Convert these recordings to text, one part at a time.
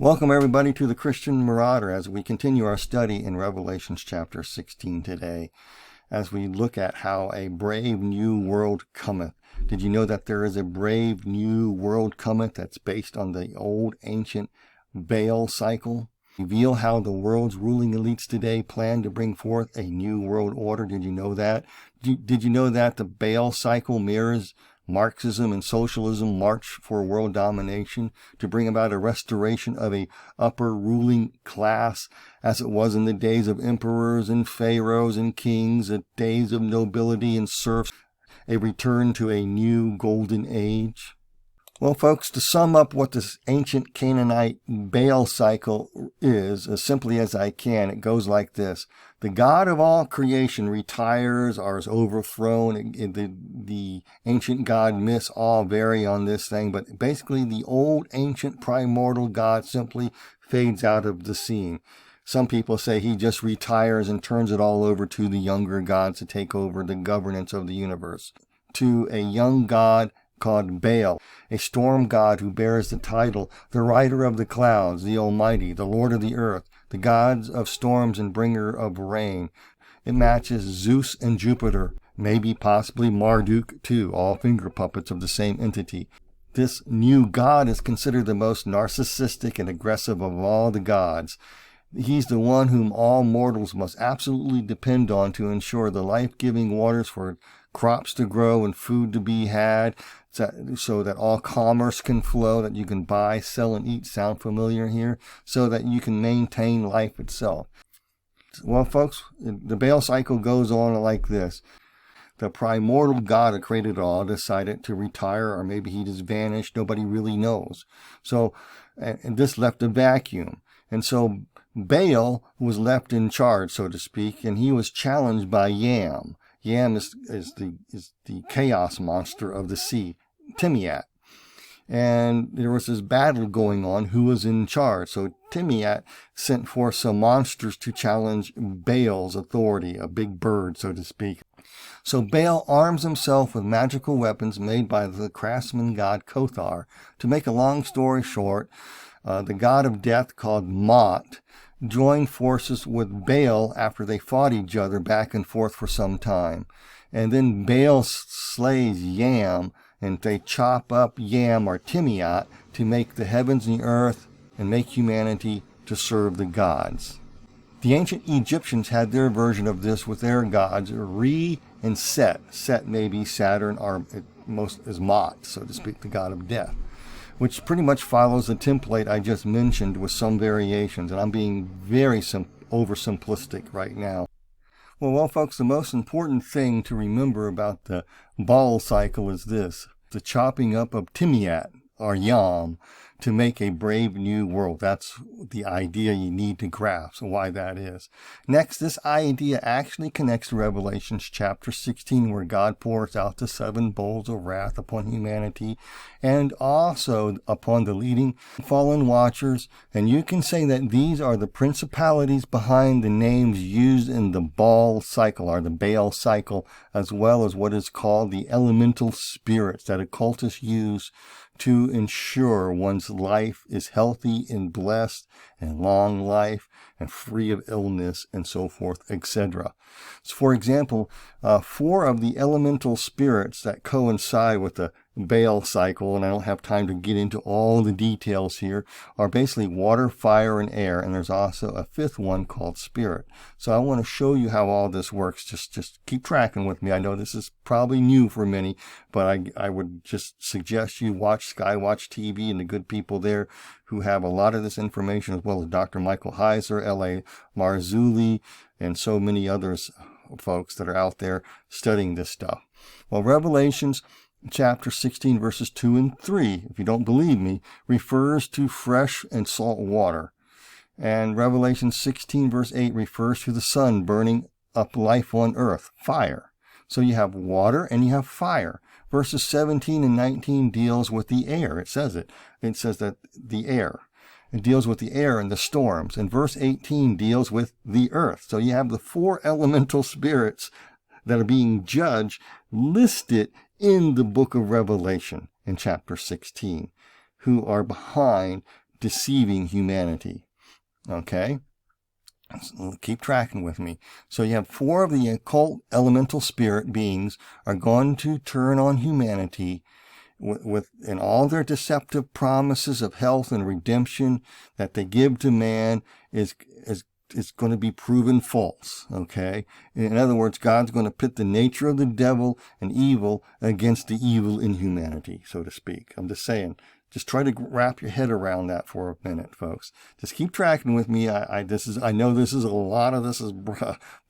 Welcome everybody to the Christian Marauder as we continue our study in Revelation chapter 16 today, as we look at how a brave new world cometh. Did you know that there is a brave new world cometh that's based on the old ancient Baal cycle? Reveal how the world's ruling elites today plan to bring forth a new world order. Did you know that? Did you know that the Baal cycle mirrors Marxism and socialism march for world domination to bring about a restoration of a upper ruling class as it was in the days of emperors and pharaohs and kings, the days of nobility and serfs, a return to a new golden age? Well, folks, to sum up what this ancient Canaanite Baal cycle is, as simply as I can, it goes like this. The God of all creation retires or is overthrown. The ancient God myths all vary on this thing, but basically the old ancient primordial God simply fades out of the scene. Some people say he just retires and turns it all over to the younger gods to take over the governance of the universe, to a young God called Baal, a storm god who bears the title, the rider of the clouds, the almighty, the lord of the earth, the gods of storms and bringer of rain. It matches Zeus and Jupiter, maybe possibly Marduk too, all finger puppets of the same entity. This new god is considered the most narcissistic and aggressive of all the gods. He's the one whom all mortals must absolutely depend on to ensure the life-giving waters for crops to grow and food to be had, so that all commerce can flow, that you can buy, sell, and eat. Sound familiar here? So that you can maintain life itself. Well, folks, the Baal cycle goes on like this. The primordial God that created it all decided to retire, or maybe he just vanished. Nobody really knows. So, and this left a vacuum. And so Baal was left in charge, so to speak, and he was challenged by Yam. Yam is the chaos monster of the sea, Tiamat. And there was this battle going on, who was in charge. So Tiamat sent forth some monsters to challenge Baal's authority, a big bird, so to speak. So Baal arms himself with magical weapons made by the craftsman god Kothar. To make a long story short, the god of death called Mot joined forces with Baal after they fought each other back and forth for some time. And then Baal slays Yam, and they chop up Yam or Tiamat to make the heavens and the earth and make humanity to serve the gods. The ancient Egyptians had their version of this with their gods, Re and Set. Set may be Saturn, or most is Mot, so to speak, the god of death, which pretty much follows the template I just mentioned with some variations, and I'm being very oversimplistic right now. Well, folks, the most important thing to remember about the Baal cycle is this: the chopping up of Tiamat, or Yam, to make a brave new world. That's the idea you need to grasp why that is. Next, this idea actually connects to Revelation chapter 16, where God pours out the 7 bowls of wrath upon humanity and also upon the leading fallen watchers. And you can say that these are the principalities behind the names used in the Baal cycle, or the Baal cycle, as well as what is called the elemental spirits that occultists use to ensure one's life is healthy and blessed and long life and free of illness and so forth, etc. So, for example, 4 of the elemental spirits that coincide with the Baal cycle, and I don't have time to get into all the details here, are basically water, fire, and air, and there's also a 5th one called spirit. So I want to show you how all this works. Just keep tracking with me. I know this is probably new for many, but I would just suggest you watch Skywatch TV and the good people there who have a lot of this information, as well as Dr. Michael Heiser, L.A. Marzulli, and so many others folks that are out there studying this stuff. Well, Revelations chapter 16 verses 2 and 3, if you don't believe me, refers to fresh and salt water. And Revelation 16 verse 8 refers to the sun burning up life on earth, fire. So you have water and you have fire. Verses 17 and 19 deals with the air. It says that the air. It deals with the air and the storms. And verse 18 deals with the earth. So you have the 4 elemental spirits that are being judged listed in the book of Revelation in chapter 16, who are behind deceiving humanity. Okay? So keep tracking with me. So you have 4 of the occult elemental spirit beings are going to turn on humanity in all their deceptive promises of health and redemption that they give to man is going to be proven false. Okay? In other words, God's going to pit the nature of the devil and evil against the evil in humanity, so to speak. I'm just saying. Just try to wrap your head around that for a minute, folks. Just keep tracking with me. I know this is a lot of this is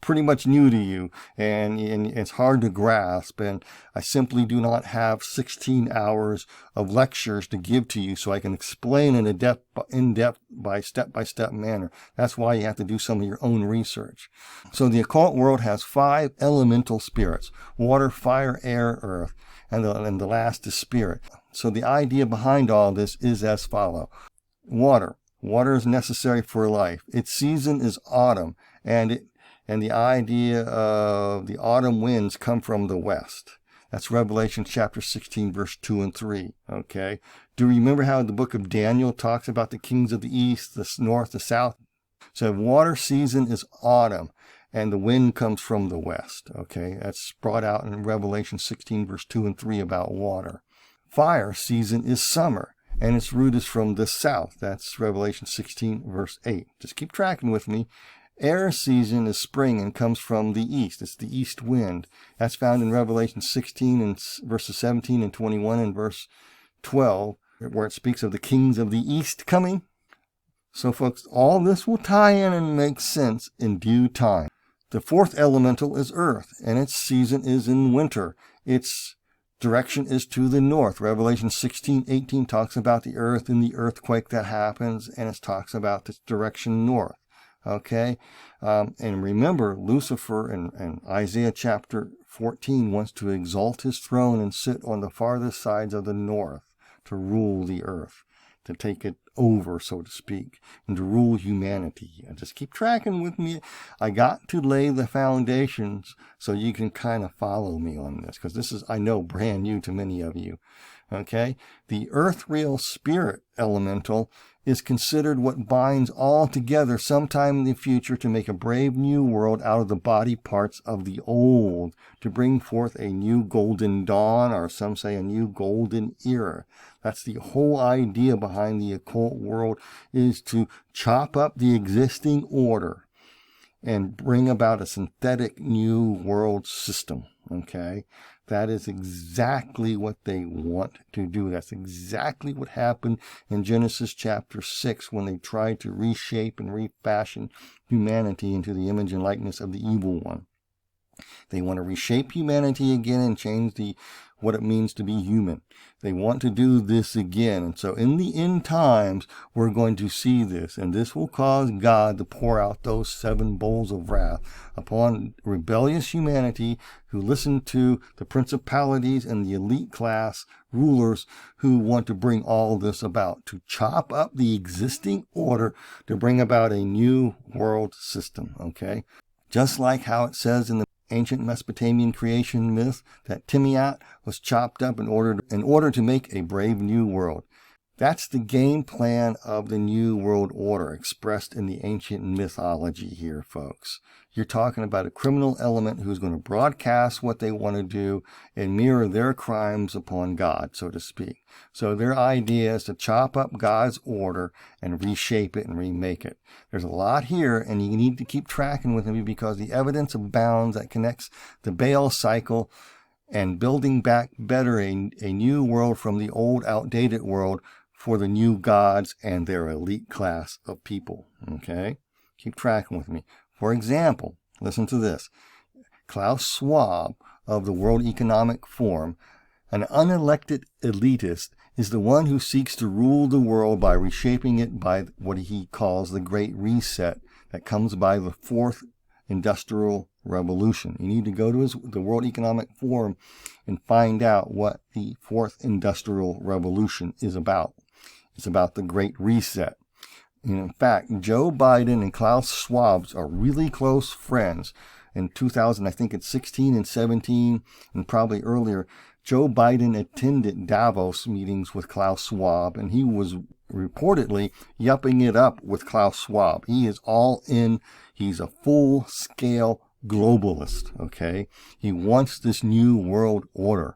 pretty much new to you, and it's hard to grasp. And I simply do not have 16 hours of lectures to give to you, so I can explain in in-depth by step-by-step manner. That's why you have to do some of your own research. So the occult world has 5 elemental spirits: water, fire, air, earth, and the last is spirit. So the idea behind all this is as follows. Water. Water is necessary for life. Its season is autumn, and the idea of the autumn winds come from the west. That's Revelation chapter 16, verse 2 and 3. Okay? Do you remember how the book of Daniel talks about the kings of the east, the north, the south? So water season is autumn, and the wind comes from the west. Okay? That's brought out in Revelation 16, verse 2 and 3 about water. Fire season is summer, and its root is from the south. That's Revelation 16, verse 8. Just keep tracking with me. Air season is spring and comes from the east. It's the east wind. That's found in Revelation 16 and verses 17 and 21 and verse 12, where it speaks of the kings of the east coming. So, folks, all this will tie in and make sense in due time. The 4th elemental is earth, and its season is in winter. Its direction is to the north. Revelation 16:18 talks about the earth and the earthquake that happens, and it talks about the direction north. Okay? And remember, Lucifer in Isaiah chapter 14 wants to exalt his throne and sit on the farthest sides of the north to rule the earth, to take it over, so to speak, and to rule humanity. And just keep tracking with me. I got to lay the foundations so you can kind of follow me on this, because this is, I know, brand new to many of you. Okay? The earth-real spirit elemental is considered what binds all together sometime in the future to make a brave new world out of the body parts of the old, to bring forth a new golden dawn, or some say a new golden era. That's the whole idea behind the occult world, is to chop up the existing order and bring about a synthetic new world system. Okay? That is exactly what they want to do. That's exactly what happened in Genesis chapter 6 when they tried to reshape and refashion humanity into the image and likeness of the evil one. They want to reshape humanity again and change what it means to be human. They want to do this again. And so in the end times, we're going to see this. And this will cause God to pour out those 7 bowls of wrath upon rebellious humanity who listen to the principalities and the elite class rulers who want to bring all this about, to chop up the existing order to bring about a new world system. Okay? Just like how it says in the ancient Mesopotamian creation myth that Tiamat was chopped up in order to make a brave new world. That's the game plan of the New World Order expressed in the ancient mythology here, folks. You're talking about a criminal element who's going to broadcast what they want to do and mirror their crimes upon God, so to speak. So their idea is to chop up God's order and reshape it and remake it. There's a lot here, and you need to keep tracking with me because the evidence abounds that connects the Baal cycle and building back better a new world from the old, outdated world for the new gods and their elite class of people. Okay? Keep tracking with me. For example, listen to this. Klaus Schwab of the World Economic Forum, an unelected elitist, is the one who seeks to rule the world by reshaping it by what he calls the Great Reset that comes by the 4th Industrial Revolution. You need to go to the World Economic Forum and find out what the 4th Industrial Revolution is about. It's about the Great Reset. And in fact, Joe Biden and Klaus Schwab are really close friends. In 2000, I think it's 16 and 17, and probably earlier, Joe Biden attended Davos meetings with Klaus Schwab, and he was reportedly yupping it up with Klaus Schwab. He is all in. He's a full-scale globalist, okay? He wants this new world order.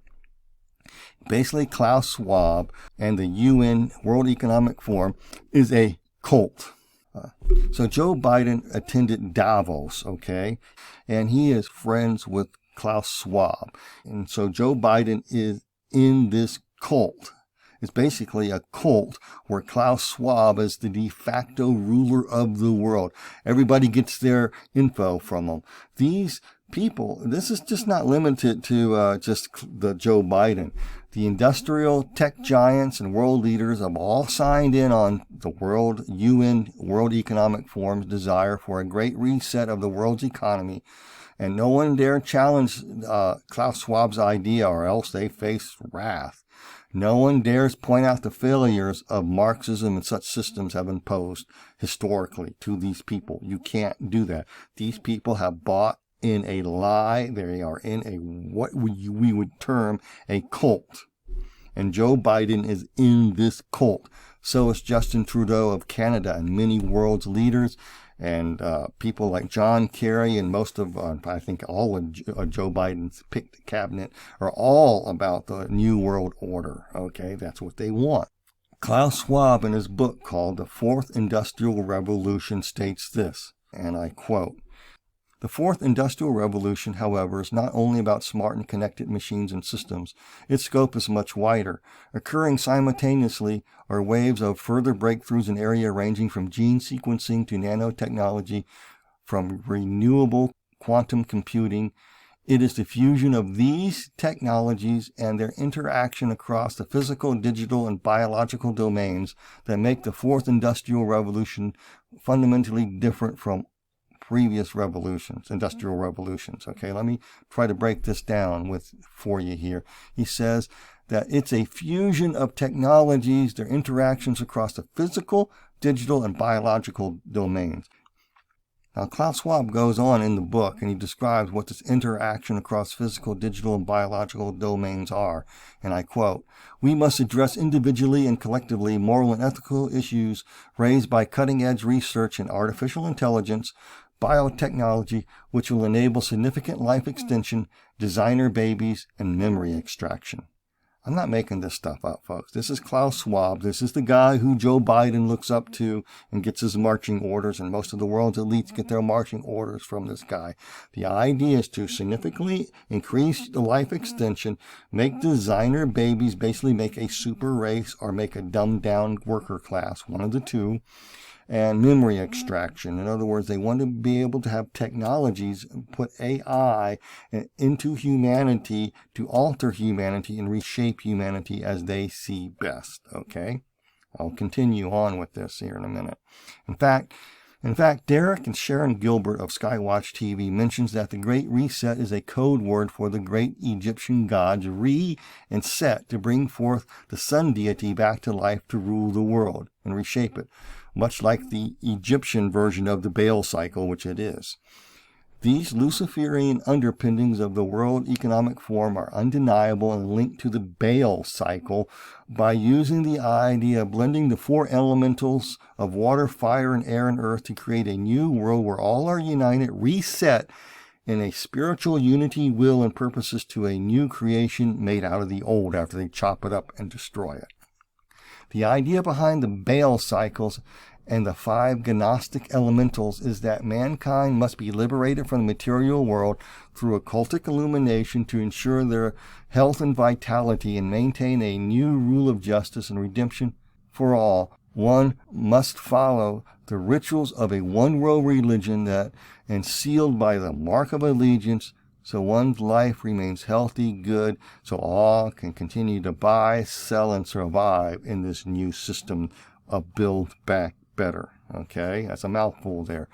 Basically, Klaus Schwab and the UN World Economic Forum is a cult. So Joe Biden attended Davos, okay? And he is friends with Klaus Schwab. And so Joe Biden is in this cult. It's basically a cult where Klaus Schwab is the de facto ruler of the world. Everybody gets their info from him. These people, this is just not limited to just the Joe Biden. The industrial tech giants and world leaders have all signed in on the UN World Economic Forum's desire for a great reset of the world's economy. And no one dare challenge Klaus Schwab's idea, or else they face wrath. No one dares point out the failures of Marxism and such systems have imposed historically to these people. You can't do that. These people have bought in a lie. They are in a what we would term a cult. And Joe Biden is in this cult. So is Justin Trudeau of Canada and many world's leaders. And people like John Kerry and most of, I think all of Joe Biden's picked cabinet are all about the New World Order. Okay, that's what they want. Klaus Schwab, in his book called The Fourth Industrial Revolution, states this, and I quote, "The Fourth Industrial Revolution, however, is not only about smart and connected machines and systems. Its scope is much wider. Occurring simultaneously are waves of further breakthroughs in areas ranging from gene sequencing to nanotechnology, from renewable quantum computing. It is the fusion of these technologies and their interaction across the physical, digital, and biological domains that make the Fourth Industrial Revolution fundamentally different from previous revolutions, industrial revolutions. Okay, let me try to break this down for you here. He says that it's a fusion of technologies, their interactions across the physical, digital, and biological domains. Now, Klaus Schwab goes on in the book and he describes what this interaction across physical, digital, and biological domains are. And I quote, "We must address individually and collectively moral and ethical issues raised by cutting-edge research in artificial intelligence, biotechnology, which will enable significant life extension, designer babies, and memory extraction." I'm not making this stuff up, folks. This is Klaus Schwab. This is the guy who Joe Biden looks up to and gets his marching orders, and most of the world's elites get their marching orders from this guy. The idea is to significantly increase the life extension, make designer babies, basically make a super race or make a dumbed-down worker class, one of the two, and memory extraction. In other words, they want to be able to have technologies, put AI into humanity to alter humanity and reshape humanity as they see best. Okay? I'll continue on with this here in a minute. In fact, Derek and Sharon Gilbert of Skywatch TV mentions that the Great Reset is a code word for the great Egyptian gods and set to bring forth the sun deity back to life to rule the world and reshape it, much like the Egyptian version of the Baal cycle, which it is. These Luciferian underpinnings of the World Economic Forum are undeniable and linked to the Baal cycle by using the idea of blending the four elementals of water, fire, and air and earth to create a new world where all are united, reset in a spiritual unity, will, and purposes to a new creation made out of the old after they chop it up and destroy it. The idea behind the Baal cycles and the five Gnostic elementals is that mankind must be liberated from the material world through occultic illumination to ensure their health and vitality and maintain a new rule of justice and redemption for all. One must follow the rituals of a one-world religion that and sealed by the mark of allegiance, so one's life remains healthy, good, so all can continue to buy, sell, and survive in this new system of Build Back Better. Okay, that's a mouthful there.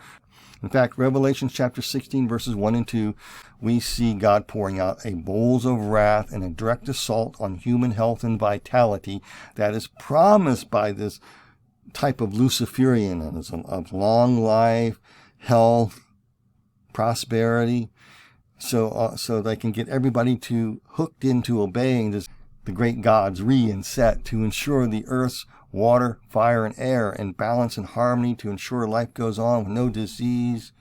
In fact, Revelation chapter 16, verses 1 and 2, we see God pouring out a bowls of wrath and a direct assault on human health and vitality that is promised by this type of Luciferianism of long life, health, prosperity, so they can get everybody hooked into obeying the great gods Re and Set, to ensure the earth's water, fire, and air in balance and harmony, to ensure life goes on with no disease.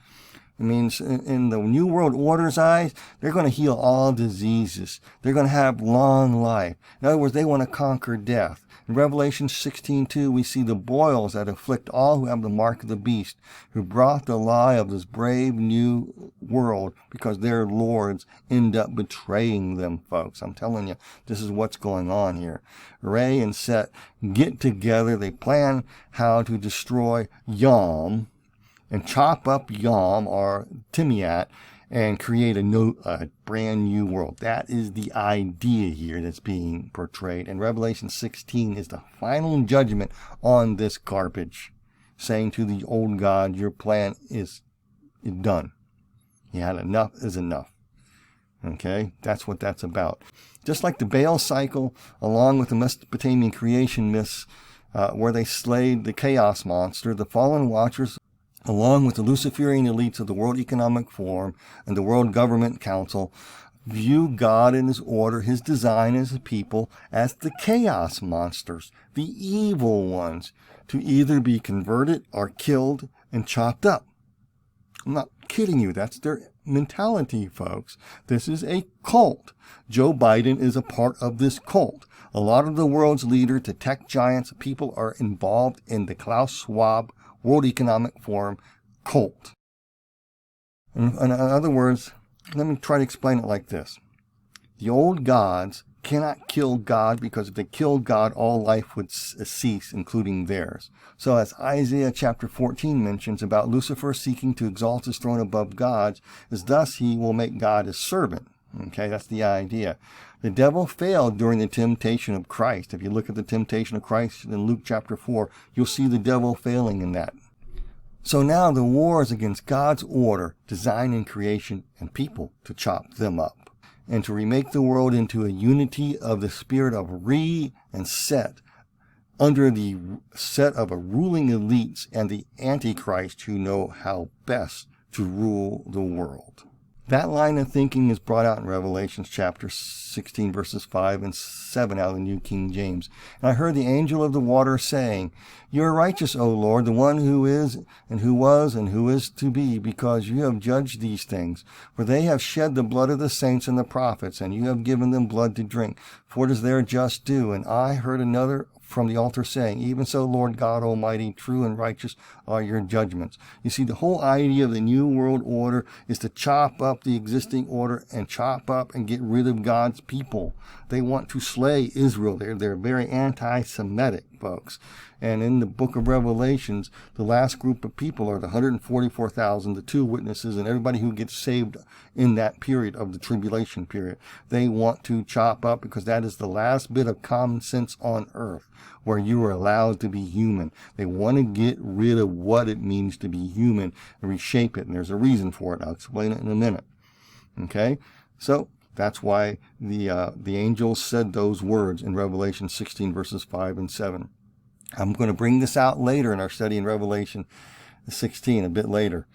It means in the New World Order's eyes, they're going to heal all diseases. They're going to have long life. In other words, they want to conquer death. In Revelation 16:2, we see the boils that afflict all who have the mark of the beast, who brought the lie of this brave new world, because their lords end up betraying them, folks. I'm telling you, this is what's going on here. Re and Set get together. They plan how to destroy Yom and chop up Yom, or Timiat, and create a brand new world. That is the idea here that's being portrayed. And Revelation 16 is the final judgment on this garbage, saying to the old God, your plan is done. You had enough is enough. Okay, that's what that's about. Just like the Baal cycle, along with the Mesopotamian creation myths, where they slayed the chaos monster, the fallen watchers, along with the Luciferian elites of the World Economic Forum and the World Government Council, view God and his order, his design, as a people, as the chaos monsters, the evil ones, to either be converted or killed and chopped up. I'm not kidding you. That's their mentality, folks. This is a cult. Joe Biden is a part of this cult. A lot of the world's leaders, the tech giants, people are involved in the Klaus Schwab World Economic Forum cult. In other words, let me try to explain it like this. The old gods cannot kill God, because if they killed God, all life would cease, including theirs. So as Isaiah chapter 14 mentions about Lucifer seeking to exalt his throne above God's, is thus he will make God his servant. Okay, that's the idea. The devil failed during the temptation of Christ. If you look at the temptation of Christ in Luke chapter 4, you'll see the devil failing in that. So now the war is against God's order, design and creation, and people to chop them up, and to remake the world into a unity of the spirit of Re and Set, under the set of a ruling elites and the Antichrist who know how best to rule the world. That line of thinking is brought out in Revelation chapter 16, verses 5 and 7 out of the New King James. And I heard the angel of the water saying, you are righteous, O Lord, the one who is, and who was, and who is to be, because you have judged these things. For they have shed the blood of the saints and the prophets, and you have given them blood to drink, for it is their just due. And I heard another from the altar saying, even so, Lord God Almighty, true and righteous are your judgments. You see, the whole idea of the New World Order is to chop up the existing order and chop up and get rid of God's people. They want to slay Israel. They're very anti-Semitic, folks. And in the book of Revelations, the last group of people are the 144,000, the two witnesses, and everybody who gets saved in that period of the tribulation period. They want to chop up, because that is the last bit of common sense on earth where you are allowed to be human. They want to get rid of what it means to be human and reshape it. And there's a reason for it. I'll explain it in a minute. Okay? So that's why the angel said those words in Revelation 16, verses 5 and 7. I'm going to bring this out later in our study in Revelation 16, a bit later.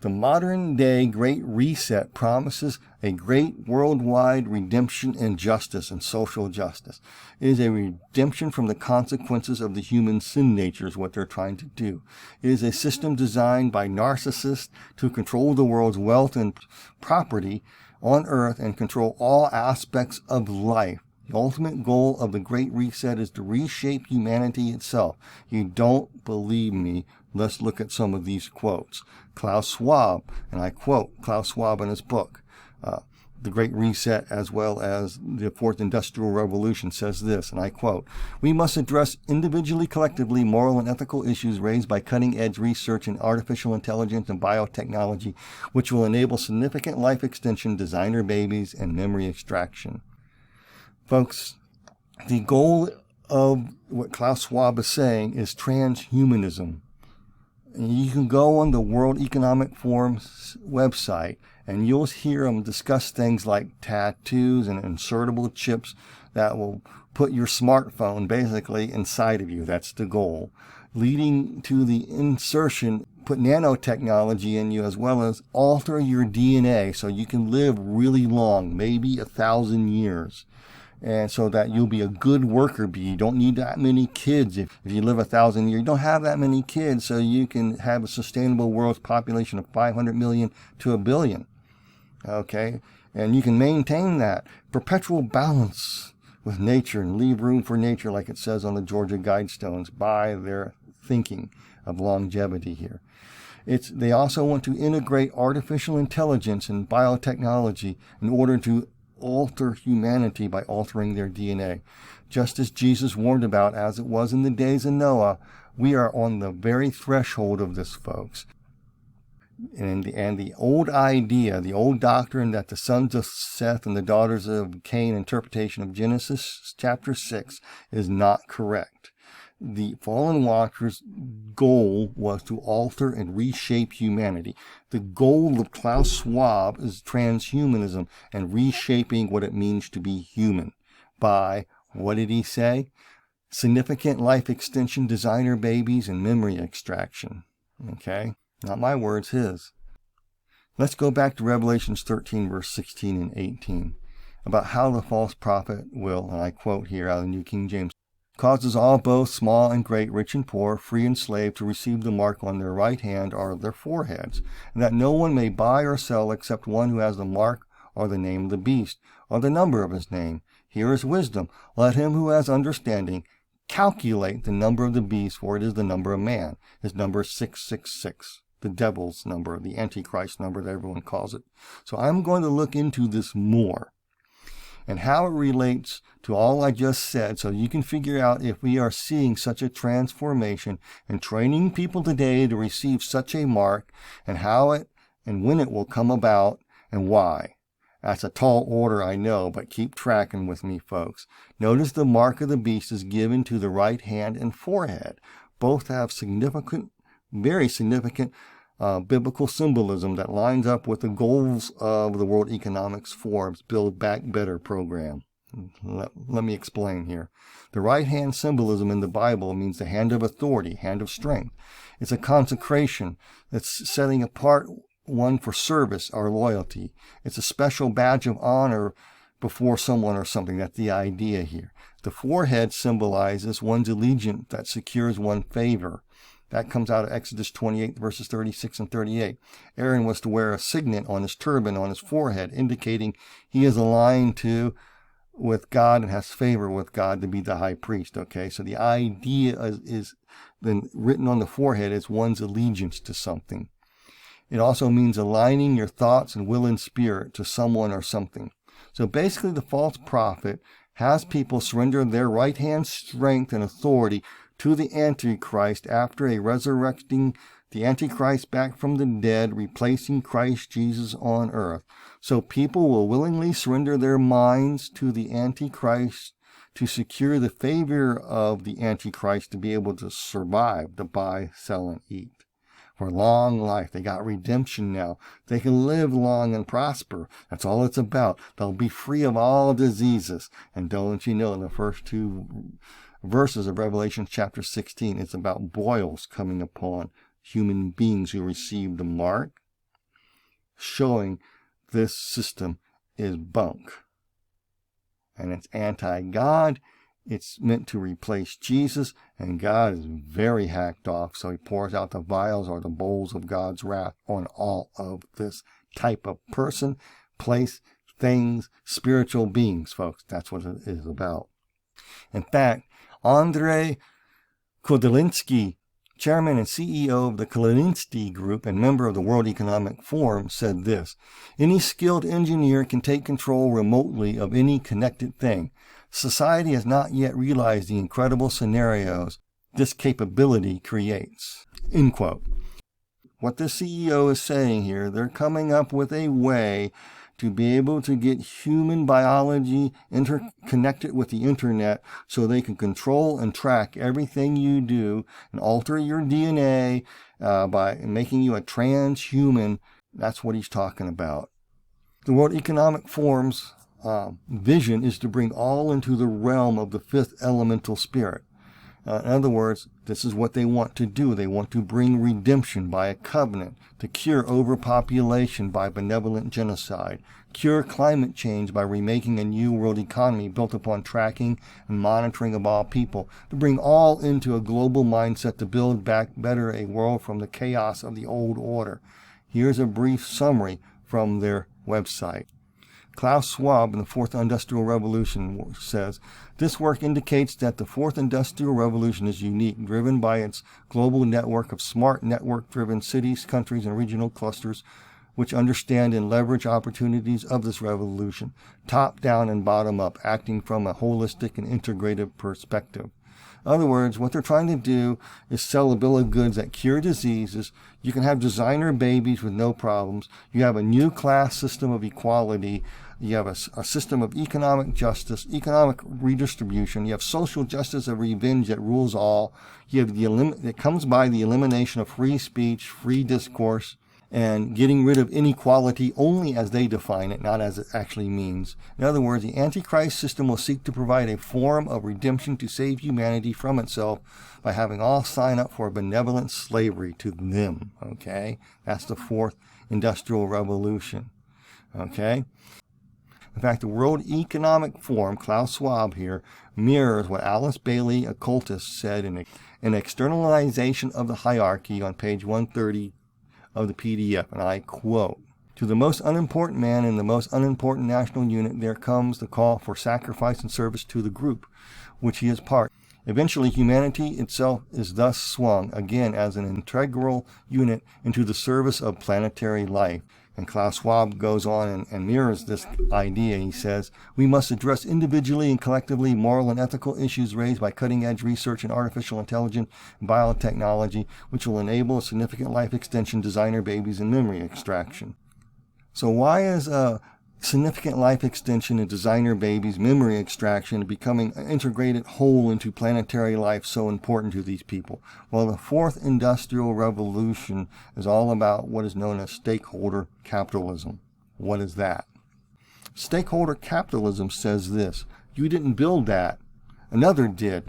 The modern day Great Reset promises a great worldwide redemption and justice and social justice. It is a redemption from the consequences of the human sin nature is what they're trying to do. It is a system designed by narcissists to control the world's wealth and property on earth and control all aspects of life. The ultimate goal of the Great Reset is to reshape humanity itself. You don't believe me? Let's look at some of these quotes. Klaus Schwab, and I quote Klaus Schwab in his book, The Great Reset, as well as the Fourth Industrial Revolution, says this, and I quote, we must address individually, collectively, moral and ethical issues raised by cutting-edge research in artificial intelligence and biotechnology, which will enable significant life extension, designer babies, and memory extraction. Folks, the goal of what Klaus Schwab is saying is transhumanism. And you can go on the World Economic Forum's website and you'll hear them discuss things like tattoos and insertable chips that will put your smartphone basically inside of you. That's the goal, leading to the insertion put nanotechnology in you, as well as alter your DNA so you can live really long, maybe 1,000 years. And so that you'll be a good worker bee. You don't need that many kids. If you live 1,000 years, you don't have that many kids, so you can have a sustainable world's population of 500 million to 1 billion. Okay? And you can maintain that perpetual balance with nature and leave room for nature, like it says on the Georgia Guidestones, by their thinking of longevity here. They also want to integrate artificial intelligence and biotechnology in order to alter humanity by altering their DNA. Just as Jesus warned about, as it was in the days of Noah, we are on the very threshold of this, folks. And the old idea, the old doctrine that the sons of Seth and the daughters of Cain interpretation of Genesis chapter 6 is not correct. The fallen watchers' goal was to alter and reshape humanity. The goal of Klaus Schwab is transhumanism and reshaping what it means to be human by, what did he say? Significant life extension, designer babies, and memory extraction. Okay? Not my words, his. Let's go back to Revelation 13, verse 16 and 18, about how the false prophet will, and I quote here out of the New King James, causes all, both small and great, rich and poor, free and slave, to receive the mark on their right hand or their foreheads, and that no one may buy or sell except one who has the mark or the name of the beast, or the number of his name. Here is wisdom. Let him who has understanding calculate the number of the beast, for it is the number of man. His number is 666, the devil's number, the Antichrist number that everyone calls it. So I'm going to look into this more, and how it relates to all I just said, so you can figure out if we are seeing such a transformation and training people today to receive such a mark, and how it and when it will come about and why. That's a tall order, I know, but keep tracking with me, folks. Notice the mark of the beast is given to the right hand and forehead. Both have significant, very significant biblical symbolism that lines up with the goals of the World Economic Forum's Build Back Better program. Let me explain here. The right hand symbolism in the Bible means the hand of authority, hand of strength. It's a consecration that's setting apart one for service or loyalty. It's a special badge of honor before someone or something. That's the idea here. The forehead symbolizes one's allegiance that secures one favor. That comes out of Exodus 28, verses 36 and 38. Aaron was to wear a signet on his turban on his forehead, indicating he is aligned with God and has favor with God to be the high priest. Okay, so the idea is then written on the forehead is one's allegiance to something. It also means aligning your thoughts and will and spirit to someone or something. So basically, the false prophet has people surrender their right hand strength and authority to the Antichrist after a resurrecting the Antichrist back from the dead, replacing Christ Jesus on earth. So people will willingly surrender their minds to the Antichrist to secure the favor of the Antichrist to be able to survive, to buy, sell, and eat. For long life, they got redemption now. They can live long and prosper. That's all it's about. They'll be free of all diseases. And don't you know, in the first two verses of Revelation chapter 16, it's about boils coming upon human beings who receive the mark, showing this system is bunk. And it's anti-God. It's meant to replace Jesus, and God is very hacked off, so he pours out the vials or the bowls of God's wrath on all of this type of person, place, things, spiritual beings, folks. That's what it is about. In fact, Andrei Kodolinsky, chairman and CEO of the Kodolinsky Group and member of the World Economic Forum, said this: "Any skilled engineer can take control remotely of any connected thing. Society has not yet realized the incredible scenarios this capability creates." End quote. What the CEO is saying here, they're coming up with a way to be able to get human biology interconnected with the internet so they can control and track everything you do and alter your DNA by making you a transhuman. That's what he's talking about. The World Economic Forum's vision is to bring all into the realm of the fifth elemental spirit. In other words, this is what they want to do. They want to bring redemption by a covenant, to cure overpopulation by benevolent genocide, cure climate change by remaking a new world economy built upon tracking and monitoring of all people, to bring all into a global mindset to build back better a world from the chaos of the old order. Here's a brief summary from their website. Klaus Schwab in the Fourth Industrial Revolution says, this work indicates that the Fourth Industrial Revolution is unique, driven by its global network of smart network-driven cities, countries, and regional clusters, which understand and leverage opportunities of this revolution, top-down and bottom-up, acting from a holistic and integrative perspective. In other words, what they're trying to do is sell a bill of goods that cure diseases. You can have designer babies with no problems. You have a new class system of equality. You have a system of economic justice, economic redistribution. You have social justice of revenge that rules all. You have it comes by the elimination of free speech, free discourse, and getting rid of inequality only as they define it, not as it actually means. In other words, the Antichrist system will seek to provide a form of redemption to save humanity from itself by having all sign up for benevolent slavery to them. Okay? That's the Fourth Industrial Revolution. Okay? In fact, the World Economic Forum, Klaus Schwab here, mirrors what Alice Bailey, occultist, said in an externalization of the hierarchy on page 130 of the PDF, and I quote, to the most unimportant man in the most unimportant national unit, there comes the call for sacrifice and service to the group, which he is part. Eventually, humanity itself is thus swung, again as an integral unit, into the service of planetary life. And Klaus Schwab goes on and mirrors this idea. He says, we must address individually and collectively moral and ethical issues raised by cutting-edge research in artificial intelligence and biotechnology, which will enable a significant life extension, designer babies, and memory extraction. So why is significant life extension and designer babies, memory extraction, and becoming an integrated whole into planetary life so important to these people? Well, the Fourth Industrial Revolution is all about what is known as stakeholder capitalism. What is that? Stakeholder capitalism says this: you didn't build that, another did.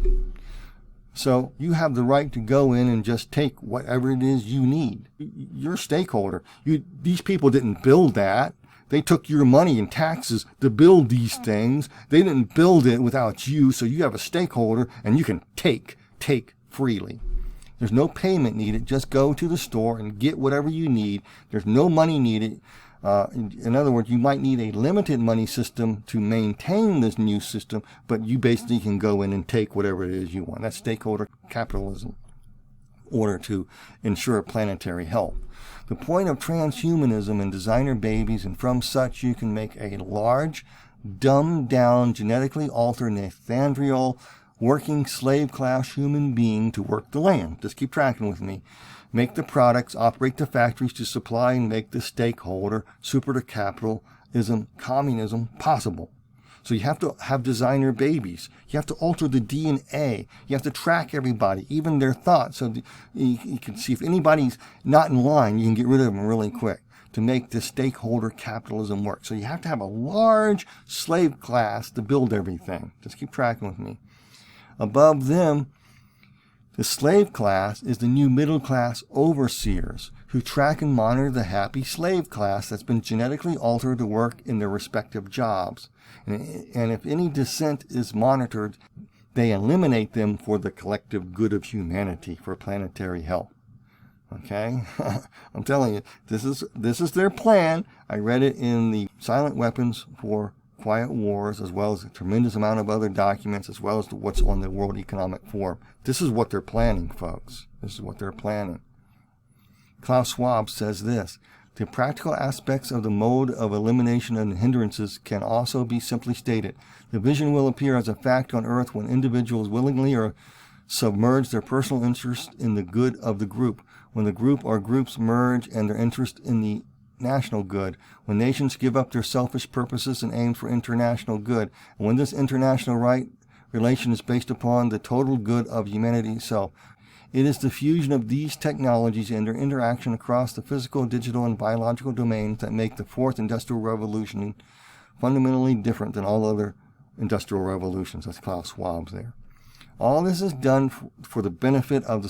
So you have the right to go in and just take whatever it is you need. You're a stakeholder. These people didn't build that. They took your money and taxes to build these things. They didn't build it without you, so you have a stakeholder and you can take freely. There's no payment needed. Just go to the store and get whatever you need. There's no money needed. In other words, you might need a limited money system to maintain this new system, but you basically can go in and take whatever it is you want. That's stakeholder capitalism in order to ensure planetary health. The point of transhumanism and designer babies, and from such you can make a large, dumbed-down, genetically altered, Nathaniel, working slave-class human being to work the land. Just keep tracking with me. Make the products, operate the factories to supply and make the stakeholder, super capitalism, communism possible. So you have to have designer babies. You have to alter the DNA. You have to track everybody, even their thoughts. So you can see if anybody's not in line, you can get rid of them really quick to make this stakeholder capitalism work. So you have to have a large slave class to build everything. Just keep tracking with me. Above them, the slave class is the new middle class overseers who track and monitor the happy slave class that's been genetically altered to work in their respective jobs. And if any dissent is monitored, they eliminate them for the collective good of humanity, for planetary health. Okay? I'm telling you, this is their plan. I read it in the Silent Weapons for Quiet Wars, as well as a tremendous amount of other documents, as well as what's on the World Economic Forum. This is what they're planning, folks. This is what they're planning. Klaus Schwab says this: the practical aspects of the mode of elimination and hindrances can also be simply stated. The vision will appear as a fact on earth when individuals willingly or submerge their personal interest in the good of the group, when the group or groups merge and their interest in the national good, when nations give up their selfish purposes and aim for international good, and when this international right relation is based upon the total good of humanity itself. It is the fusion of these technologies and their interaction across the physical, digital, and biological domains that make the Fourth Industrial Revolution fundamentally different than all other industrial revolutions. That's Klaus Schwab's there. All this is done for the benefit of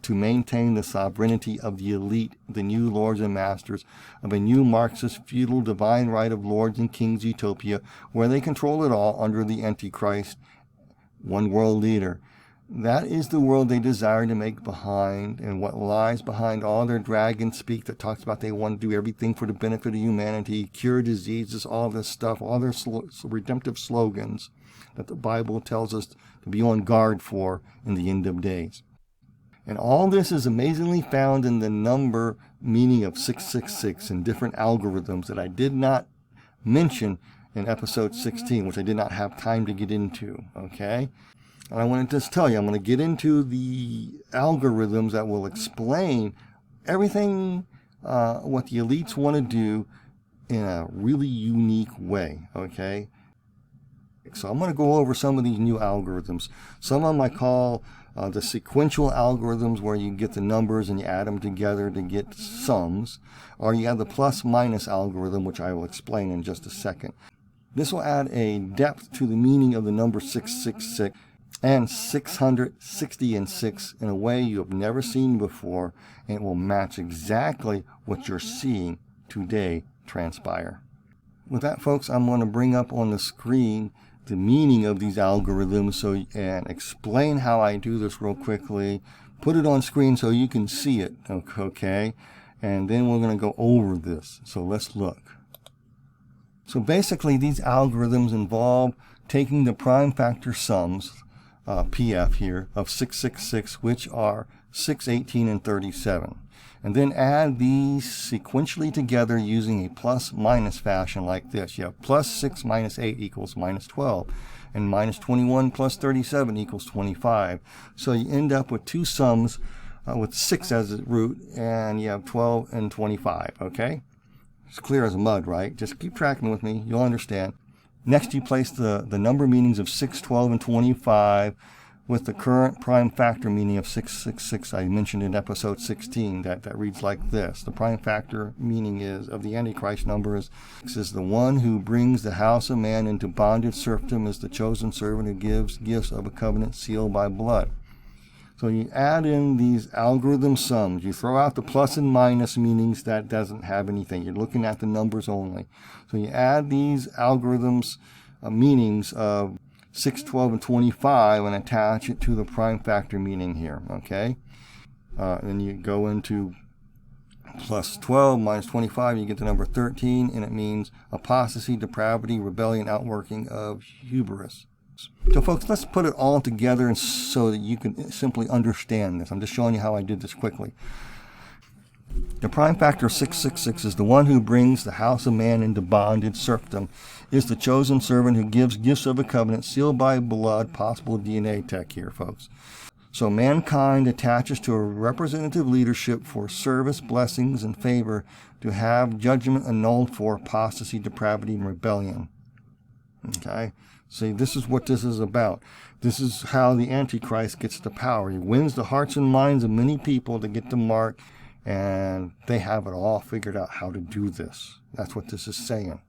to maintain the sovereignty of the elite, the new lords and masters of a new Marxist feudal divine right of lords and kings utopia, where they control it all under the Antichrist, one world leader. That is the world they desire to make behind, and what lies behind all their dragon speak that talks about they want to do everything for the benefit of humanity, cure diseases, all this stuff, all their redemptive slogans that the Bible tells us to be on guard for in the end of days. And all this is amazingly found in the number meaning of 666 and different algorithms that I did not mention in episode 16, which I did not have time to get into, okay? And I want to just tell you, I'm going to get into the algorithms that will explain everything what the elites want to do in a really unique way, okay? So I'm going to go over some of these new algorithms. Some of them I call the sequential algorithms, where you get the numbers and you add them together to get sums. Or you have the plus-minus algorithm, which I will explain in just a second. This will add a depth to the meaning of the number 666 and 660 and 6 in a way you have never seen before, and it will match exactly what you're seeing today transpire. With that, folks, I'm going to bring up on the screen the meaning of these algorithms and explain how I do this real quickly. Put it on screen so you can see it, okay? And then we're going to go over this. So let's look. So basically, these algorithms involve taking the prime factor sums, PF here, of 666, which are 6, 18, and 37. And then add these sequentially together using a plus-minus fashion like this. You have plus 6 minus 8 equals minus 12. And minus 21 plus 37 equals 25. So you end up with two sums with 6 as a root, and you have 12 and 25, okay? It's clear as mud, right? Just keep tracking with me. You'll understand. Next, you place the number meanings of 6, 12, and 25 with the current prime factor meaning of 666 I mentioned in episode 16 that reads like this. The prime factor meaning of the Antichrist number is the one who brings the house of man into bondage serfdom, is the chosen servant who gives gifts of a covenant sealed by blood. So you add in these algorithm sums. You throw out the plus and minus meanings. That doesn't have anything. You're looking at the numbers only. So you add these algorithms meanings of 6, 12, and 25 and attach it to the prime factor meaning here, okay? Then you go into plus 12 minus 25, you get the number 13, and it means apostasy, depravity, rebellion, outworking of hubris. So folks, let's put it all together so that you can simply understand this. I'm just showing you how I did this quickly. The prime factor of 666 is the one who brings the house of man into bondage serfdom, is the chosen servant who gives gifts of a covenant sealed by blood, possible DNA tech here, folks. So mankind attaches to a representative leadership for service, blessings, and favor to have judgment annulled for apostasy, depravity, and rebellion. Okay? See, this is what this is about. This is how the Antichrist gets the power. He wins the hearts and minds of many people to get the mark, and they have it all figured out how to do this. That's what this is saying.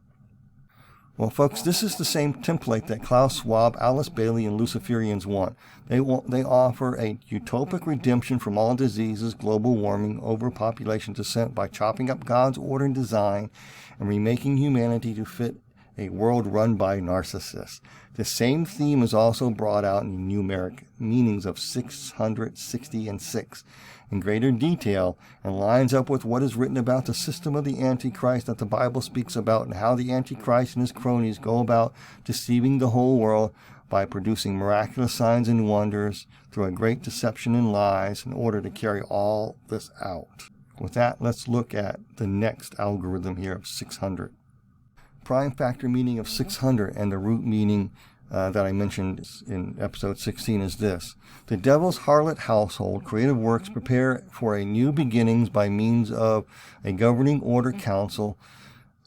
Well, folks, this is the same template that Klaus Schwab, Alice Bailey, and Luciferians want. They offer a utopic redemption from all diseases, global warming, overpopulation, descent by chopping up God's order and design and remaking humanity to fit a world run by narcissists. The same theme is also brought out in numeric meanings of 660 and 6 in greater detail, and lines up with what is written about the system of the Antichrist that the Bible speaks about, and how the Antichrist and his cronies go about deceiving the whole world by producing miraculous signs and wonders through a great deception and lies in order to carry all this out. With that, let's look at the next algorithm here of 600. Prime factor meaning of 600 and the root meaning that I mentioned in episode 16 is this. The devil's harlot household, creative works, prepare for a new beginnings by means of a governing order council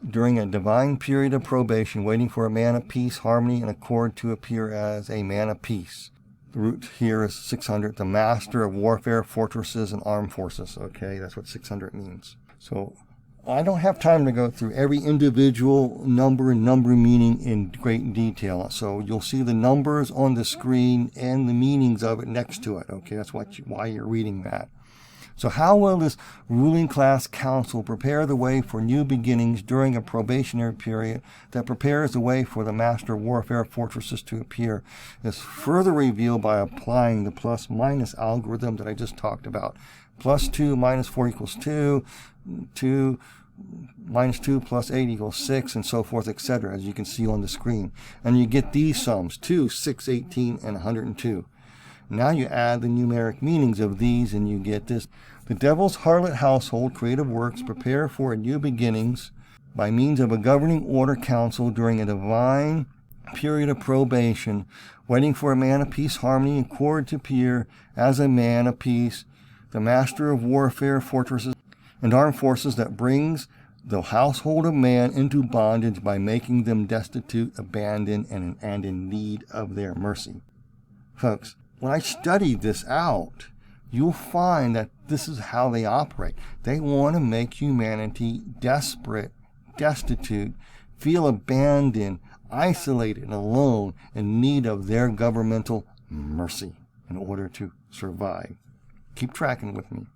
during a divine period of probation, waiting for a man of peace, harmony, and accord to appear as a man of peace. The root here is 600, the master of warfare, fortresses, and armed forces. Okay, that's what 600 means. So I don't have time to go through every individual number and number meaning in great detail. So you'll see the numbers on the screen and the meanings of it next to it. Okay, that's why you're reading that. So how will this ruling class council prepare the way for new beginnings during a probationary period that prepares the way for the master warfare fortresses to appear is further revealed by applying the plus-minus algorithm that I just talked about. Plus 2 minus 4 equals 2, 2 minus 2 plus 8 equals 6, and so forth, etc., as you can see on the screen. And you get these sums, 2, 6, 18, and 102. Now you add the numeric meanings of these and you get this. The devil's harlot household creative works prepare for new beginnings by means of a governing order council during a divine period of probation, waiting for a man of peace, harmony, and accord to appear as a man of peace, the master of warfare, fortresses, and armed forces that brings the household of man into bondage by making them destitute, abandoned, and in need of their mercy. Folks, when I studied this out, you'll find that this is how they operate. They want to make humanity desperate, destitute, feel abandoned, isolated, and alone, in need of their governmental mercy in order to survive. Keep tracking with me.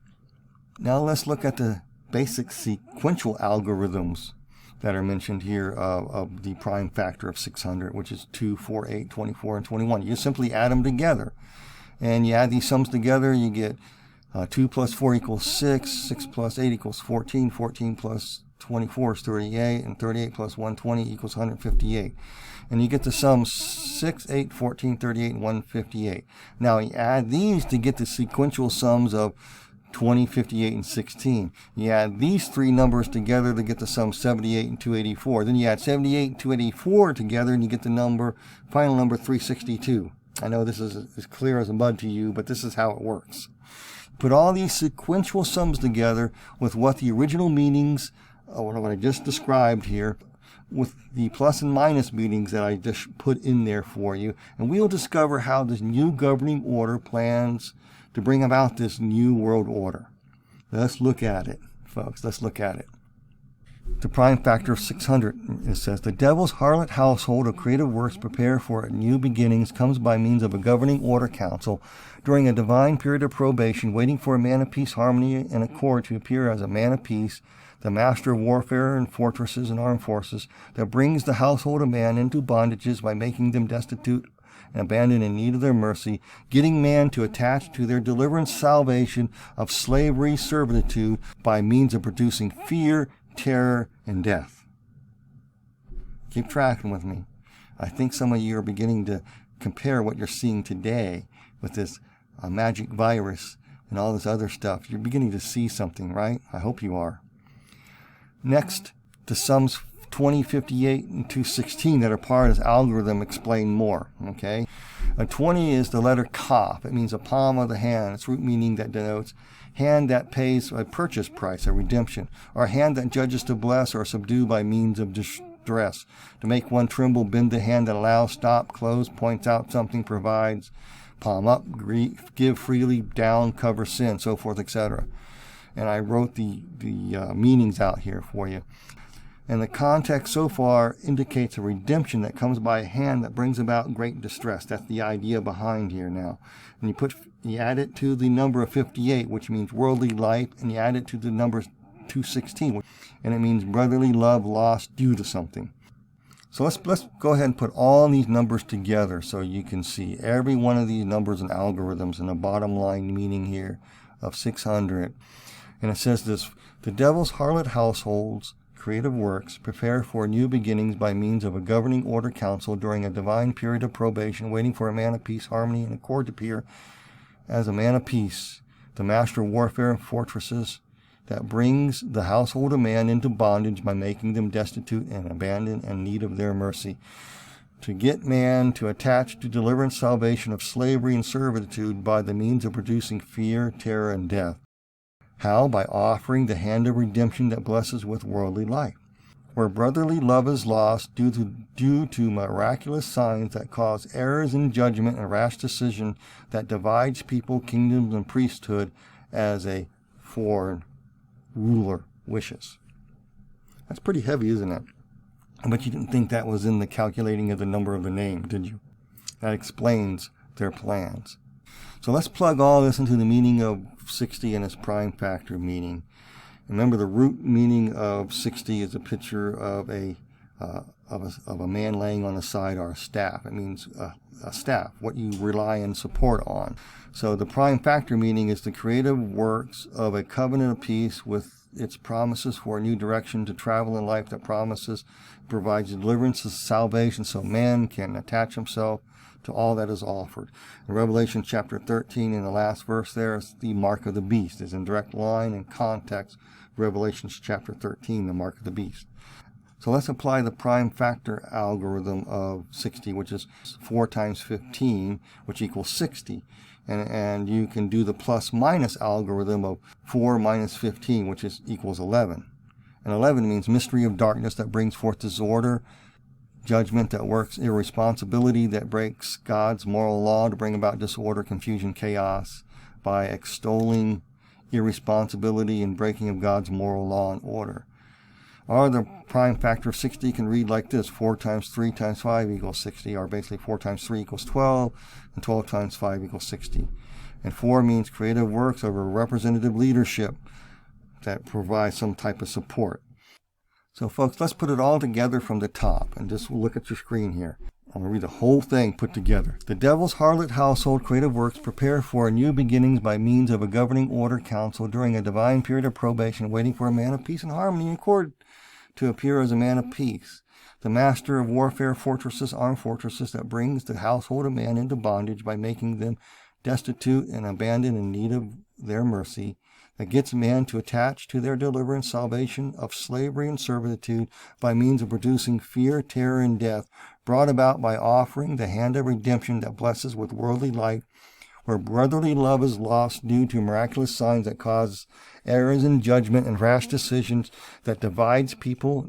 Now let's look at the basic sequential algorithms that are mentioned here of the prime factor of 600, which is 2, 4, 8, 24, and 21. You simply add them together. And you add these sums together, you get 2 plus 4 equals 6, 6 plus 8 equals 14, 14 plus 24 is 38, and 38 plus 120 equals 158. And you get the sums 6, 8, 14, 38, and 158. Now you add these to get the sequential sums of 20, 58, and 16. You add these three numbers together to get the sum 78 and 284. Then you add 78 and 284 together and you get the final number 362. I know this is as clear as a mud to you, but this is how it works. Put all these sequential sums together with what the original meanings, what I just described here, with the plus and minus meanings that I just put in there for you, and we'll discover how this new governing order plans to bring about this new world order. Let's look at it, folks. Let's look at it. The prime factor of 600, it says, the devil's harlot household of creative works prepare for new beginnings comes by means of a governing order council during a divine period of probation, waiting for a man of peace, harmony, and accord to appear as a man of peace, the master of warfare and fortresses and armed forces, that brings the household of man into bondages by making them destitute and abandoned in need of their mercy, getting man to attach to their deliverance, salvation of slavery, servitude, by means of producing fear, terror, and death. Keep tracking with me. I think some of you are beginning to compare what you're seeing today with this magic virus and all this other stuff. You're beginning to see something, right? I hope you are. Next, the sums 20, 58, and 216 that are part of this algorithm explain more. Okay, a 20 is the letter Kaf. It means a palm of the hand. Its root meaning that denotes hand that pays a purchase price, a redemption, or a hand that judges to bless or subdue by means of distress. To make one tremble, bend the hand that allows, stop, close, points out something, provides, palm up, give freely, down, cover sin, so forth, etc. And I wrote the meanings out here for you. And the context so far indicates a redemption that comes by a hand that brings about great distress. That's the idea behind here now. And you add it to the number of 58, which means worldly life, and you add it to the number 216, and it means brotherly love lost due to something. So let's go ahead and put all these numbers together so you can see every one of these numbers and algorithms and the bottom line meaning here of 600. And it says this: the devil's harlot households creative works prepare for new beginnings by means of a governing order council during a divine period of probation, waiting for a man of peace, harmony, and accord to appear as a man of peace, the master of warfare and fortresses, that brings the household of man into bondage by making them destitute and abandoned and in need of their mercy, to get man to attach to deliverance, salvation of slavery and servitude by the means of producing fear, terror, and death. How? By offering the hand of redemption that blesses with worldly life. Where brotherly love is lost due to miraculous signs that cause errors in judgment and rash decision that divides people, kingdoms, and priesthood as a foreign ruler wishes. That's pretty heavy, isn't it? But you didn't think that was in the calculating of the number of the name, did you? That explains their plans. So let's plug all this into the meaning of 60 and its prime factor meaning. Remember, the root meaning of 60 is a picture of a man laying on the side, or a staff. It means a staff, what you rely and support on. So the prime factor meaning is the creative works of a covenant of peace with its promises for a new direction to travel in life that provides deliverance and salvation so man can attach himself to all that is offered. In Revelation chapter 13, in the last verse there, is the mark of the beast. It's in direct line and context. Revelation chapter 13, the mark of the beast. So let's apply the prime factor algorithm of 60, which is 4 times 15, which equals 60. And you can do the plus minus algorithm of 4 minus 15, which equals 11. And 11 means mystery of darkness that brings forth disorder, judgment that works irresponsibility that breaks God's moral law to bring about disorder, confusion, chaos by extolling irresponsibility and breaking of God's moral law and order. Or the prime factor of 60 can read like this: 4 times 3 times 5 equals 60, or basically 4 times 3 equals 12, and 12 times 5 equals 60. And 4 means creative works of a representative leadership that provides some type of support. So folks, let's put it all together from the top, and just look at your screen here. I'm going to read the whole thing put together. The devil's harlot household creative works prepare for new beginnings by means of a governing order council during a divine period of probation, waiting for a man of peace and harmony and accord to appear as a man of peace. The master of warfare fortresses, armed fortresses that brings the household of man into bondage by making them destitute and abandoned in need of their mercy, that gets man to attach to their deliverance, salvation of slavery and servitude by means of producing fear, terror, and death, brought about by offering the hand of redemption that blesses with worldly life, where brotherly love is lost due to miraculous signs that cause errors in judgment and rash decisions that divides people,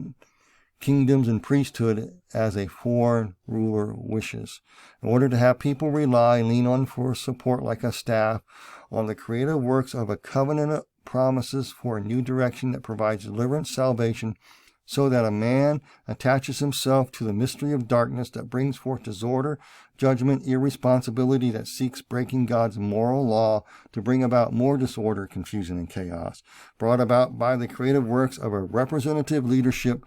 kingdoms, and priesthood as a foreign ruler wishes, in order to have people rely and lean on for support like a staff on the creative works of a covenant of promises for a new direction that provides deliverance, salvation, so that a man attaches himself to the mystery of darkness that brings forth disorder, judgment, irresponsibility that seeks breaking God's moral law to bring about more disorder, confusion, and chaos, brought about by the creative works of a representative leadership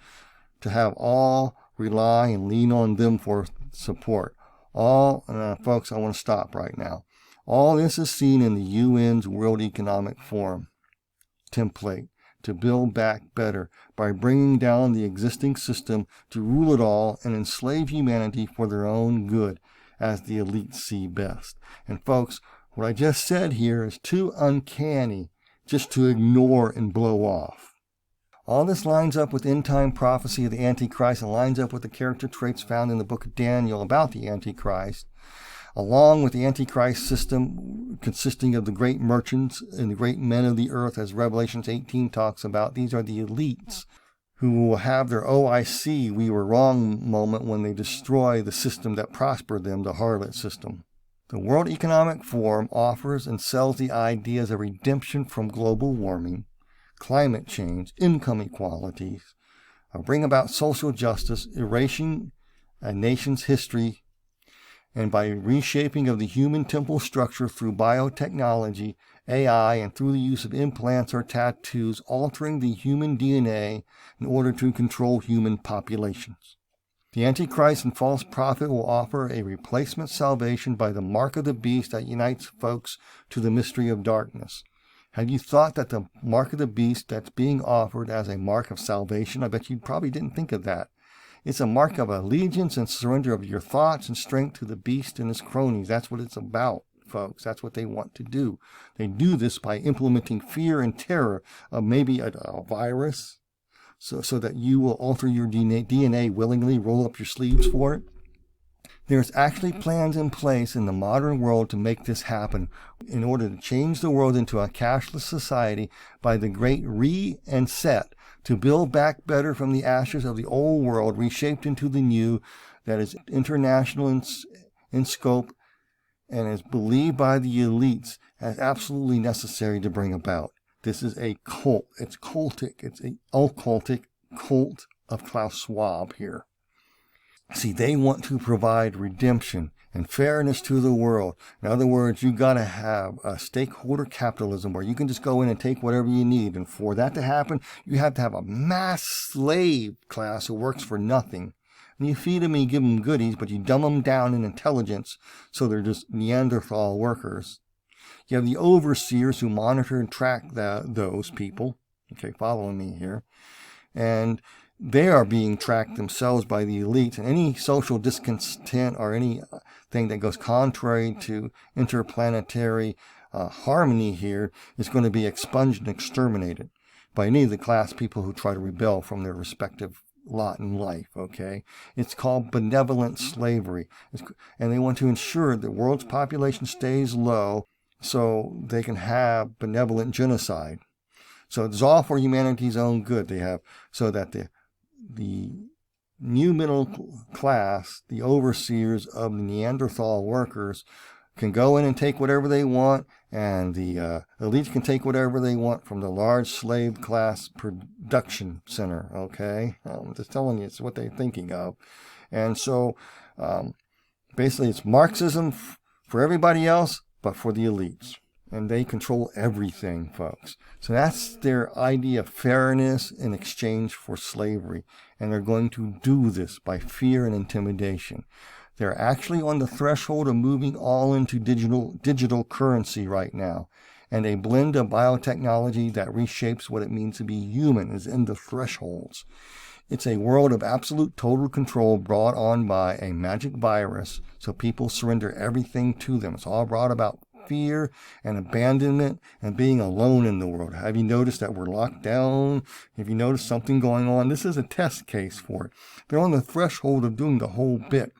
to have all rely and lean on them for support. Folks, I want to stop right now. All this is seen in the UN's World Economic Forum template to build back better by bringing down the existing system to rule it all and enslave humanity for their own good, as the elites see best. And folks, what I just said here is too uncanny just to ignore and blow off. All this lines up with end-time prophecy of the Antichrist and lines up with the character traits found in the book of Daniel about the Antichrist, along with the Antichrist system consisting of the great merchants and the great men of the earth, as Revelation 18 talks about. These are the elites who will have their "oh, I see, we were wrong" moment when they destroy the system that prospered them, the harlot system. The World Economic Forum offers and sells the ideas of redemption from global warming, climate change, income inequalities, bring about social justice, erasing a nation's history, and by reshaping of the human temple structure through biotechnology, AI, and through the use of implants or tattoos, altering the human DNA in order to control human populations. The Antichrist and false prophet will offer a replacement salvation by the mark of the beast that unites folks to the mystery of darkness. Have you thought that the mark of the beast that's being offered as a mark of salvation? I bet you probably didn't think of that. It's a mark of allegiance and surrender of your thoughts and strength to the beast and his cronies. That's what it's about, folks. That's what they want to do. They do this by implementing fear and terror of maybe a virus, so that you will alter your DNA willingly, roll up your sleeves for it. There's actually plans in place in the modern world to make this happen in order to change the world into a cashless society by the great re-and-set, to build back better from the ashes of the old world, reshaped into the new, that is international in scope and is believed by the elites as absolutely necessary to bring about. This is a cult. It's cultic. It's an occultic cult of Klaus Schwab here. See, they want to provide redemption and fairness to the world. In other words, you got to have a stakeholder capitalism where you can just go in and take whatever you need. And for that to happen, you have to have a mass slave class who works for nothing. And you feed them and you give them goodies, but you dumb them down in intelligence so they're just Neanderthal workers. You have the overseers who monitor and track those people. Okay, following me here. And they are being tracked themselves by the elites. And any social discontent or anything that goes contrary to interplanetary harmony here is going to be expunged and exterminated by any of the class people who try to rebel from their respective lot in life, okay? It's called benevolent slavery. And they want to ensure the world's population stays low so they can have benevolent genocide. So it's all for humanity's own good. They have so that the new middle class, the overseers of the Neanderthal workers, can go in and take whatever they want, and the elites can take whatever they want from the large slave class production center, okay? I'm just telling you, it's what they're thinking of. And so basically it's Marxism for everybody else, but for the elites. And they control everything, folks. So that's their idea of fairness in exchange for slavery. And they're going to do this by fear and intimidation. They're actually on the threshold of moving all into digital currency right now. And a blend of biotechnology that reshapes what it means to be human is in the thresholds. It's a world of absolute total control brought on by a magic virus, so people surrender everything to them. It's all brought about fear and abandonment and being alone in the world. Have you noticed that we're locked down? Have you noticed something going on? This is a test case for it. They're on the threshold of doing the whole bit.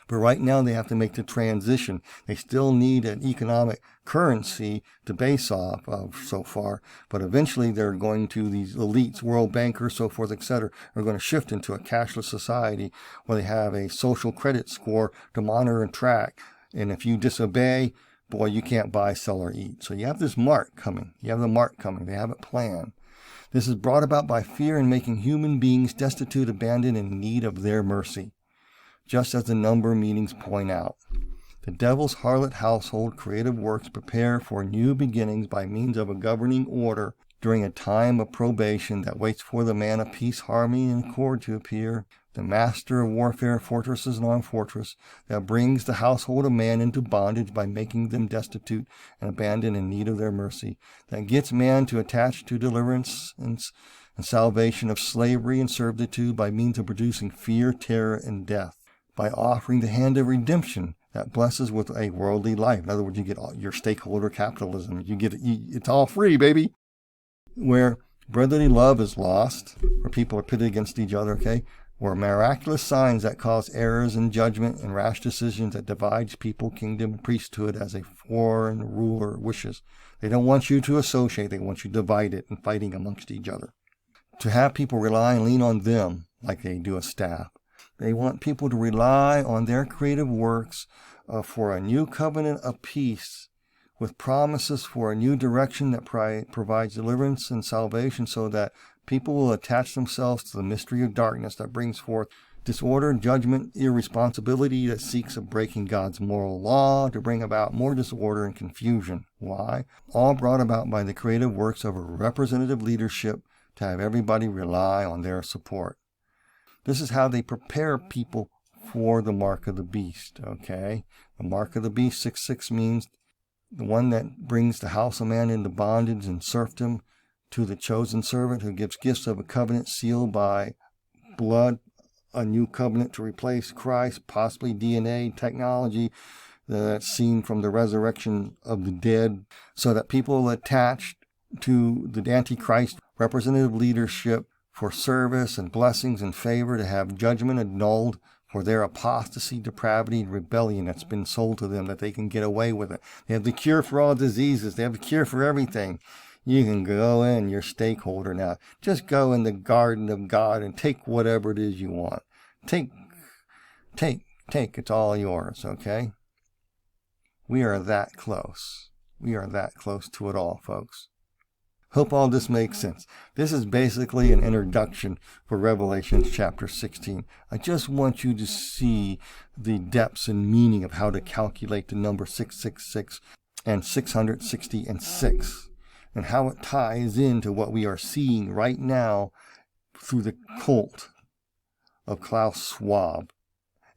But right now they have to make the transition. They still need an economic currency to base off of so far. But eventually they're going to, these elites, world bankers, so forth, etc., are going to shift into a cashless society where they have a social credit score to monitor and track. And if you disobey, boy, you can't buy, sell, or eat. So you have this mark coming. You have the mark coming. They have it planned. This is brought about by fear and making human beings destitute, abandoned, and in need of their mercy. Just as the number meanings point out. The devil's harlot household creative works prepare for new beginnings by means of a governing order during a time of probation that waits for the man of peace, harmony, and accord to appear. The master of warfare, fortresses and armed fortress, that brings the household of man into bondage by making them destitute and abandoned in need of their mercy, that gets man to attach to deliverance and salvation of slavery and servitude by means of producing fear, terror, and death, by offering the hand of redemption that blesses with a worldly life. In other words, you get all your stakeholder capitalism. It's all free, baby. Where brotherly love is lost, where people are pitted against each other, okay? Where miraculous signs that cause errors in judgment and rash decisions that divides people, kingdom, and priesthood as a foreign ruler wishes. They don't want you to associate. They want you divided and fighting amongst each other. To have people rely and lean on them like they do a staff. They want people to rely on their creative works for a new covenant of peace with promises for a new direction that provides deliverance and salvation so that people will attach themselves to the mystery of darkness that brings forth disorder, judgment, irresponsibility that seeks of breaking God's moral law to bring about more disorder and confusion. Why? All brought about by the creative works of a representative leadership to have everybody rely on their support. This is how they prepare people for the mark of the beast, okay? The mark of the beast, 666, means the one that brings the house of man into bondage and serfdom to the chosen servant who gives gifts of a covenant sealed by blood, a new covenant to replace Christ, possibly DNA technology that's seen from the resurrection of the dead, so that people attached to the Antichrist representative leadership for service and blessings and favor to have judgment annulled for their apostasy, depravity, and rebellion that's been sold to them, that they can get away with it. They have the cure for all diseases. They have the cure for everything. You can go in, your stakeholder now. Just go in the garden of God and take whatever it is you want. Take. It's all yours, okay? We are that close. We are that close to it all, folks. Hope all this makes sense. This is basically an introduction for Revelation chapter 16. I just want you to see the depths and meaning of how to calculate the number 666 and 660 and 6, and how it ties into what we are seeing right now through the cult of Klaus Schwab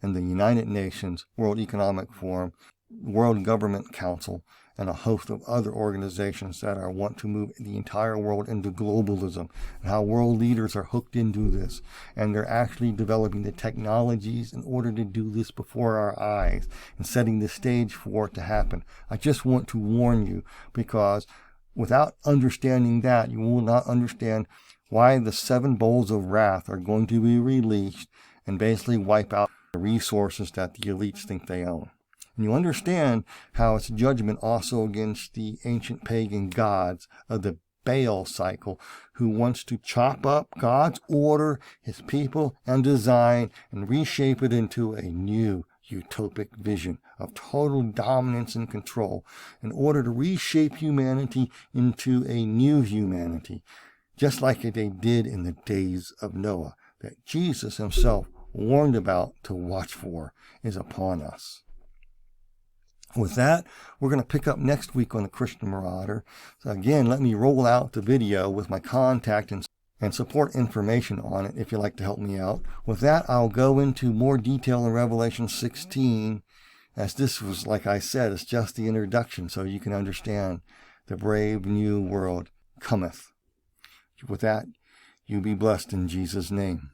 and the United Nations, World Economic Forum, World Government Council, and a host of other organizations that want to move the entire world into globalism, and how world leaders are hooked into this, and they're actually developing the technologies in order to do this before our eyes and setting the stage for it to happen. I just want to warn you, because without understanding that, you will not understand why the 7 bowls of wrath are going to be released and basically wipe out the resources that the elites think they own. And you understand how it's judgment also against the ancient pagan gods of the Baal cycle, who wants to chop up God's order, his people, and design, and reshape it into a new utopic vision of total dominance and control in order to reshape humanity into a new humanity, just like they did in the days of Noah, that Jesus himself warned about to watch for is upon us. With that, we're going to pick up next week on the Christian Marauder. So again, let me roll out the video with my contact and support information on it if you'd like to help me out. With that, I'll go into more detail in Revelation 16, as this was, like I said, it's just the introduction so you can understand the brave new world cometh. With that, you be blessed in Jesus' name.